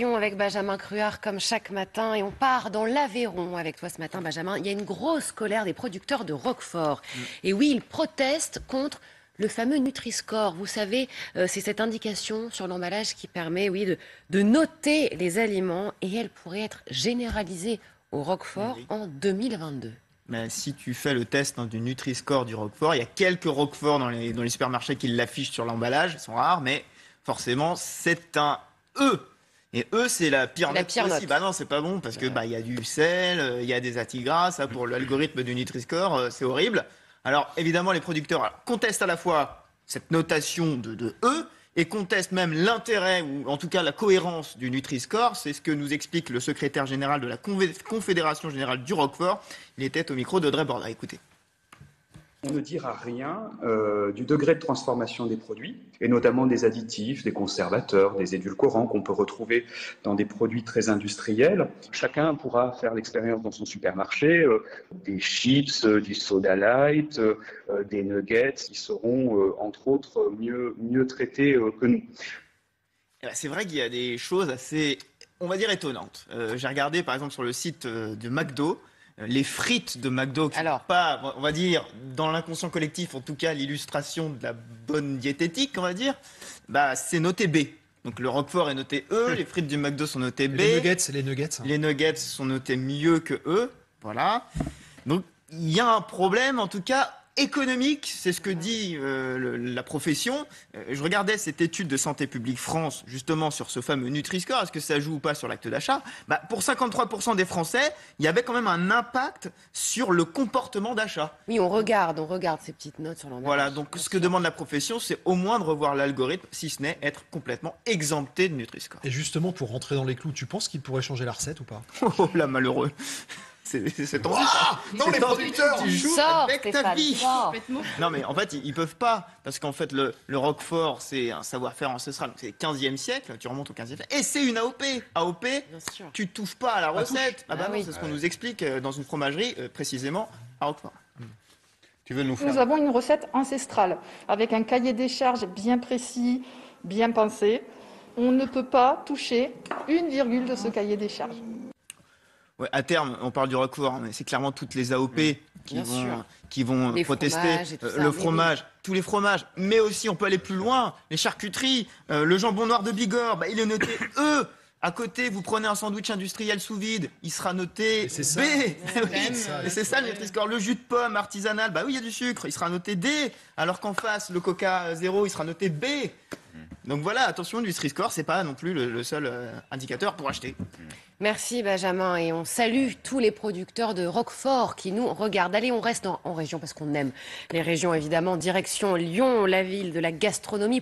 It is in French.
Avec Benjamin Cruard comme chaque matin et on part dans l'Aveyron avec toi ce matin Benjamin. Il y a une grosse colère des producteurs de Roquefort et oui, ils protestent contre le fameux Nutri-Score. Vous savez, c'est cette indication sur l'emballage qui permet de noter les aliments et elle pourrait être généralisée au Roquefort en 2022. Mais si tu fais le test du Nutri-Score du Roquefort, il y a quelques Roquefort dans les supermarchés qui l'affichent sur l'emballage, ils sont rares, mais forcément c'est un E. Et eux, c'est la pire note possible. Bah non, c'est pas bon parce que y a du sel, il y a des acides gras, ça pour l'algorithme du Nutri-Score, c'est horrible. Alors évidemment, les producteurs contestent à la fois cette notation de E et contestent même l'intérêt ou en tout cas la cohérence du Nutri-Score. C'est ce que nous explique le secrétaire général de la Confédération générale du Roquefort. Il était au micro d'Audrey Borda. Écoutez. On ne dira rien du degré de transformation des produits, et notamment des additifs, des conservateurs, des édulcorants qu'on peut retrouver dans des produits très industriels. Chacun pourra faire l'expérience dans son supermarché, des chips, du soda light, des nuggets, qui seront entre autres mieux traités que nous. C'est vrai qu'il y a des choses assez, on va dire, étonnantes. J'ai regardé par exemple sur le site de McDo, les frites de McDo, qui sont pas, on va dire, dans l'inconscient collectif, en tout cas, l'illustration de la bonne diététique, on va dire, c'est noté B. Donc le Roquefort est noté E, les frites du McDo sont notées B. Les nuggets. Les nuggets sont notés mieux que E, voilà. Donc il y a un problème, en tout cas, économique, c'est ce que dit la profession. Je regardais cette étude de Santé publique France, justement, sur ce fameux Nutri-Score. Est-ce que ça joue ou pas sur l'acte d'achat ? Pour 53% des Français, il y avait quand même un impact sur le comportement d'achat. Oui, on regarde ces petites notes sur l'emballage. Voilà, donc ce que demande la profession, c'est au moins de revoir l'algorithme, si ce n'est être complètement exempté de Nutri-Score. Et justement, pour rentrer dans les clous, tu penses qu'il pourrait changer la recette ou pas ? Oh là, malheureux. C'est tendu. Non, les producteurs, tu joues avec ta vie. Non, mais en fait, ils peuvent pas. Parce qu'en fait, le Roquefort, c'est un savoir-faire ancestral. C'est le 15e siècle. Tu remontes au 15e siècle. Et c'est une AOP. AOP, tu touches pas à la recette. Oui. C'est ce qu'on nous explique dans une fromagerie, précisément à Roquefort. Tu veux nous faire... Nous avons une recette ancestrale, avec un cahier des charges bien précis, bien pensé. On ne peut pas toucher une virgule de ce cahier des charges. Ouais, à terme, on parle du Roquefort, mais c'est clairement toutes les AOP qui vont protester. Le fromage, tous les fromages. Mais aussi, on peut aller plus loin. Les charcuteries, le jambon noir de Bigorre, il est noté E. À côté, vous prenez un sandwich industriel sous vide, il sera noté B. Et c'est ça le Nutri-Score. Le jus de pomme artisanal, oui, il y a du sucre, il sera noté D. Alors qu'en face, le Coca zéro, il sera noté B. Donc voilà, attention, le Nutri-Score, c'est pas non plus le seul indicateur pour acheter. Merci Benjamin et on salue tous les producteurs de Roquefort qui nous regardent. Allez, on reste en région parce qu'on aime les régions évidemment. Direction Lyon, la ville de la gastronomie.